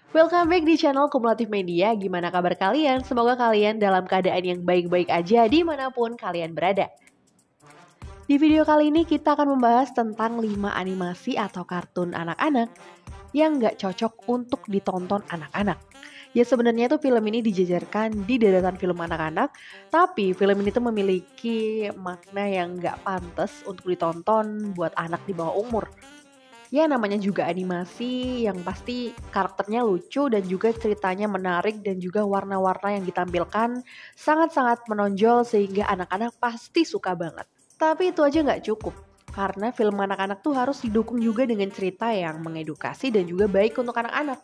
Welcome back di channel Kumulatif Media. Gimana kabar kalian? Semoga kalian dalam keadaan yang baik-baik aja dimanapun kalian berada. Di video kali ini kita akan membahas tentang 5 animasi atau kartun anak-anak yang nggak cocok untuk ditonton anak-anak. Ya sebenarnya tuh film ini dijajarkan di deretan film anak-anak, tapi film ini tuh memiliki makna yang nggak pantas untuk ditonton buat anak di bawah umur. Ya namanya juga animasi yang pasti karakternya lucu dan juga ceritanya menarik dan juga warna-warna yang ditampilkan sangat-sangat menonjol sehingga anak-anak pasti suka banget. Tapi itu aja nggak cukup, karena film anak-anak tuh harus didukung juga dengan cerita yang mengedukasi dan juga baik untuk anak-anak.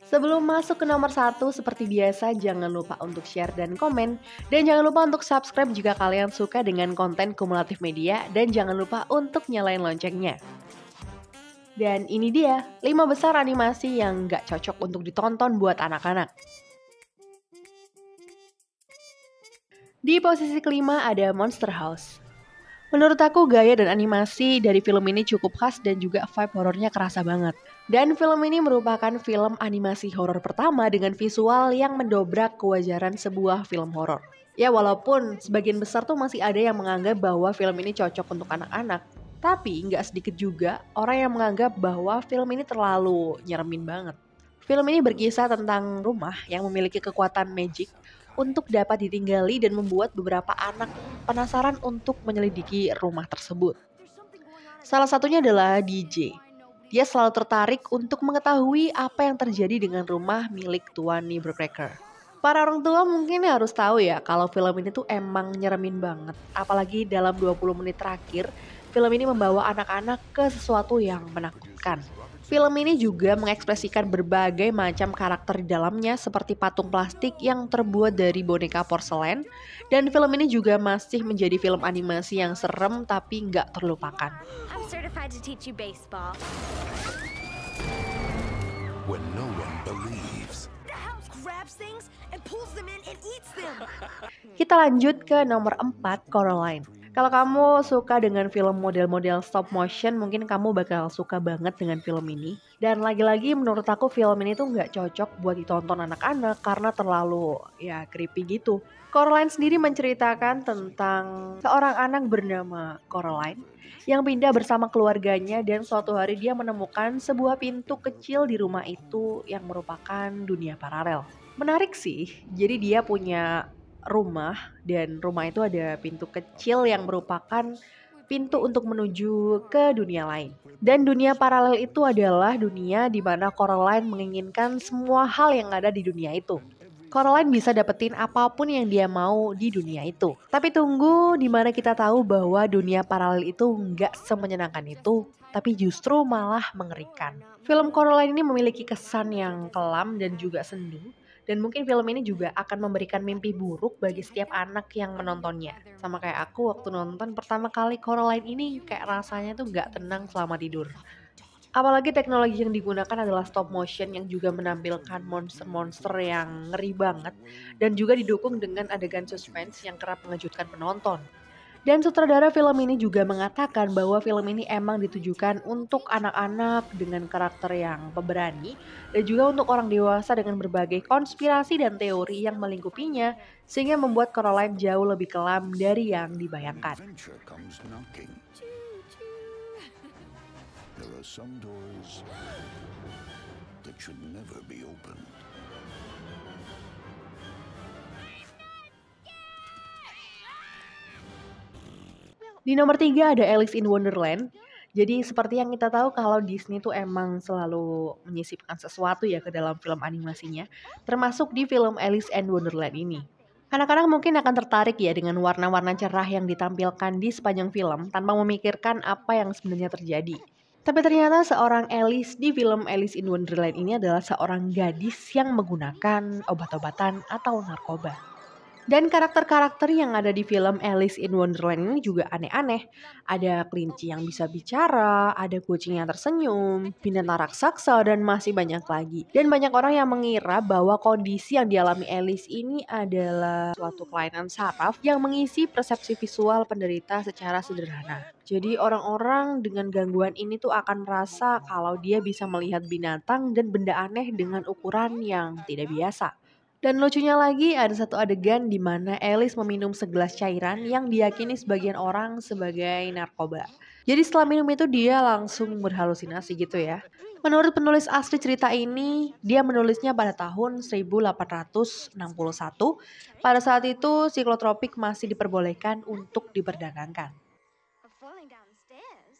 Sebelum masuk ke nomor 1, seperti biasa jangan lupa untuk share dan komen. Dan jangan lupa untuk subscribe jika kalian suka dengan konten Kumulatif Media. Dan jangan lupa untuk nyalain loncengnya. Dan ini dia, 5 besar animasi yang gak cocok untuk ditonton buat anak-anak. Di posisi kelima ada Monster House. Menurut aku gaya dan animasi dari film ini cukup khas dan juga vibe horornya kerasa banget. Dan film ini merupakan film animasi horor pertama dengan visual yang mendobrak kewajaran sebuah film horor. Ya walaupun sebagian besar tuh masih ada yang menganggap bahwa film ini cocok untuk anak-anak. Tapi nggak sedikit juga orang yang menganggap bahwa film ini terlalu nyeremin banget. Film ini berkisah tentang rumah yang memiliki kekuatan magic untuk dapat ditinggali dan membuat beberapa anak penasaran untuk menyelidiki rumah tersebut. Salah satunya adalah DJ. Dia selalu tertarik untuk mengetahui apa yang terjadi dengan rumah milik Tuan Neighborcracker. Para orang tua mungkin harus tahu ya kalau film ini tuh emang nyeremin banget. Apalagi dalam 20 menit terakhir, film ini membawa anak-anak ke sesuatu yang menakutkan. Film ini juga mengekspresikan berbagai macam karakter di dalamnya seperti patung plastik yang terbuat dari boneka porselen. Dan film ini juga masih menjadi film animasi yang serem tapi nggak terlupakan. I'm certified to teach you baseball. When no one believes. The house grabs things and pulls them in and eats them. Kita lanjut ke nomor 4, Coraline. Kalau kamu suka dengan film model-model stop motion, mungkin kamu bakal suka banget dengan film ini. Dan lagi-lagi menurut aku film ini tuh nggak cocok buat ditonton anak-anak karena terlalu ya creepy gitu. Coraline sendiri menceritakan tentang seorang anak bernama Coraline yang pindah bersama keluarganya dan suatu hari dia menemukan sebuah pintu kecil di rumah itu yang merupakan dunia paralel. Menarik sih, jadi dia punya rumah dan rumah itu ada pintu kecil yang merupakan pintu untuk menuju ke dunia lain. Dan dunia paralel itu adalah dunia di mana Coraline menginginkan semua hal yang ada di dunia itu. Coraline bisa dapetin apapun yang dia mau di dunia itu. Tapi tunggu, di mana kita tahu bahwa dunia paralel itu nggak semenyenangkan itu, tapi justru malah mengerikan. Film Coraline ini memiliki kesan yang kelam dan juga sendu. Dan mungkin film ini juga akan memberikan mimpi buruk bagi setiap anak yang menontonnya. Sama kayak aku waktu nonton pertama kali Coraline ini kayak rasanya tuh gak tenang selama tidur. Apalagi teknologi yang digunakan adalah stop motion yang juga menampilkan monster-monster yang ngeri banget. Dan juga didukung dengan adegan suspense yang kerap mengejutkan penonton. Dan sutradara film ini juga mengatakan bahwa film ini emang ditujukan untuk anak-anak dengan karakter yang pemberani dan juga untuk orang dewasa dengan berbagai konspirasi dan teori yang melingkupinya sehingga membuat Coraline jauh lebih kelam dari yang dibayangkan. Adventure comes knocking. There are some doors that should never be opened. Di nomor 3 ada Alice in Wonderland. Jadi seperti yang kita tahu kalau Disney tuh emang selalu menyisipkan sesuatu ya ke dalam film animasinya, termasuk di film Alice in Wonderland ini. Anak-anak mungkin akan tertarik ya dengan warna-warna cerah yang ditampilkan di sepanjang film tanpa memikirkan apa yang sebenarnya terjadi. Tapi ternyata seorang Alice di film Alice in Wonderland ini adalah seorang gadis yang menggunakan obat-obatan atau narkoba. Dan karakter-karakter yang ada di film Alice in Wonderland ini juga aneh-aneh. Ada kelinci yang bisa bicara, ada kucing yang tersenyum, binatang raksasa, dan masih banyak lagi. Dan banyak orang yang mengira bahwa kondisi yang dialami Alice ini adalah suatu kelainan saraf yang mengisi persepsi visual penderita secara sederhana. Jadi orang-orang dengan gangguan ini tuh akan merasa kalau dia bisa melihat binatang dan benda aneh dengan ukuran yang tidak biasa. Dan lucunya lagi ada satu adegan di mana Alice meminum segelas cairan yang diyakini sebagian orang sebagai narkoba. Jadi setelah minum itu dia langsung berhalusinasi gitu ya. Menurut penulis asli cerita ini, dia menulisnya pada tahun 1861. Pada saat itu psikotropik masih diperbolehkan untuk diperdagangkan. Falling downstairs.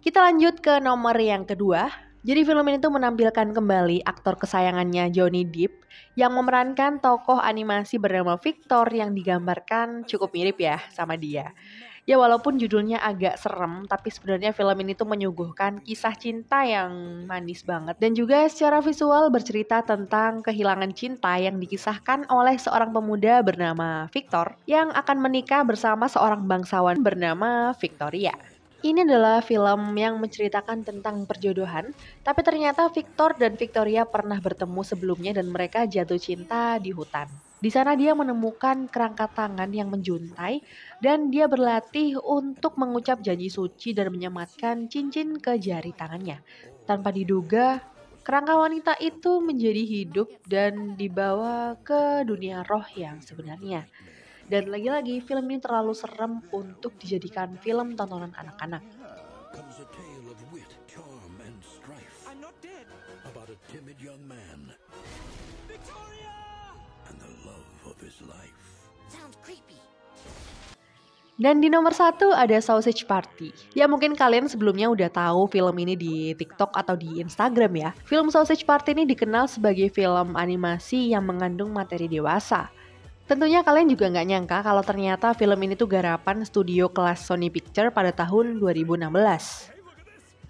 Kita lanjut ke nomor yang kedua. Jadi film ini tuh menampilkan kembali aktor kesayangannya Johnny Depp yang memerankan tokoh animasi bernama Victor yang digambarkan cukup mirip ya sama dia. Ya walaupun judulnya agak serem, tapi sebenarnya film ini tuh menyuguhkan kisah cinta yang manis banget. Dan juga secara visual bercerita tentang kehilangan cinta yang dikisahkan oleh seorang pemuda bernama Victor yang akan menikah bersama seorang bangsawan bernama Victoria. Ini adalah film yang menceritakan tentang perjodohan, tapi ternyata Victor dan Victoria pernah bertemu sebelumnya dan mereka jatuh cinta di hutan. Di sana dia menemukan kerangka tangan yang menjuntai dan dia berlatih untuk mengucap janji suci dan menyematkan cincin ke jari tangannya. Tanpa diduga, kerangka wanita itu menjadi hidup dan dibawa ke dunia roh yang sebenarnya. Dan lagi-lagi film ini terlalu serem untuk dijadikan film tontonan anak-anak. Comes a tale of wit, charm, and strife. I'm not dead. About a timid young man Victoria! and the love of his life. Sounds creepy. Dan di nomor 1 ada Sausage Party. Ya mungkin kalian sebelumnya udah tahu film ini di TikTok atau di Instagram ya. Film Sausage Party ini dikenal sebagai film animasi yang mengandung materi dewasa. Tentunya kalian juga nggak nyangka kalau ternyata film ini tuh garapan studio kelas Sony Picture pada tahun 2016.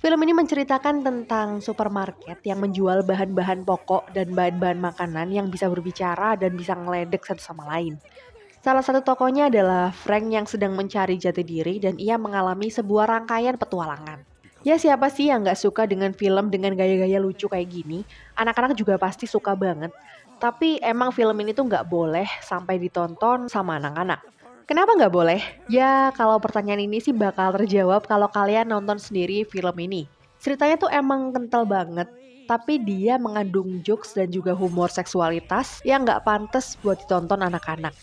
Film ini menceritakan tentang supermarket yang menjual bahan-bahan pokok dan bahan-bahan makanan yang bisa berbicara dan bisa ngeledek satu sama lain. Salah satu tokohnya adalah Frank yang sedang mencari jati diri dan ia mengalami sebuah rangkaian petualangan. Ya siapa sih yang nggak suka dengan film dengan gaya-gaya lucu kayak gini? Anak-anak juga pasti suka banget. Tapi emang film ini tuh nggak boleh sampai ditonton sama anak-anak. Kenapa nggak boleh? Ya kalau pertanyaan ini sih bakal terjawab kalau kalian nonton sendiri film ini. Ceritanya tuh emang kental banget. Tapi dia mengandung jokes dan juga humor seksualitas yang nggak pantas buat ditonton anak-anak.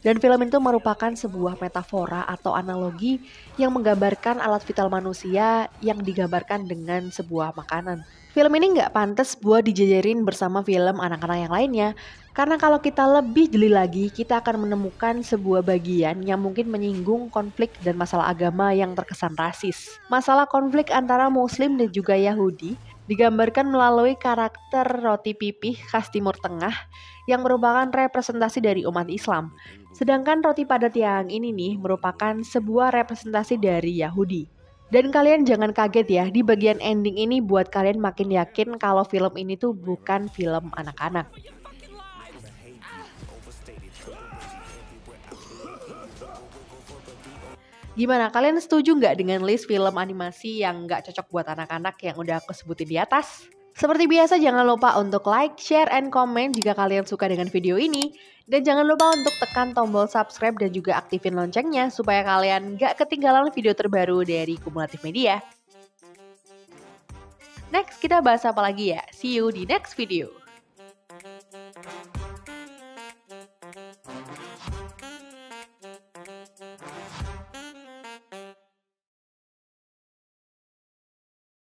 Dan film itu merupakan sebuah metafora atau analogi yang menggambarkan alat vital manusia yang digambarkan dengan sebuah makanan. Film ini nggak pantas buat dijajarin bersama film anak-anak yang lainnya. Karena kalau kita lebih jeli lagi, kita akan menemukan sebuah bagian yang mungkin menyinggung konflik dan masalah agama yang terkesan rasis. Masalah konflik antara Muslim dan juga Yahudi digambarkan melalui karakter roti pipih khas Timur Tengah yang merupakan representasi dari umat Islam. Sedangkan roti padat yang ini nih merupakan sebuah representasi dari Yahudi. Dan kalian jangan kaget ya, di bagian ending ini buat kalian makin yakin kalau film ini tuh bukan film anak-anak. Gimana, kalian setuju nggak dengan list film animasi yang nggak cocok buat anak-anak yang udah aku sebutin di atas? Seperti biasa jangan lupa untuk like, share, and comment jika kalian suka dengan video ini. Dan jangan lupa untuk tekan tombol subscribe dan juga aktifin loncengnya supaya kalian gak ketinggalan video terbaru dari Kumulatif Media. Next kita bahas apa lagi ya? See you di next video.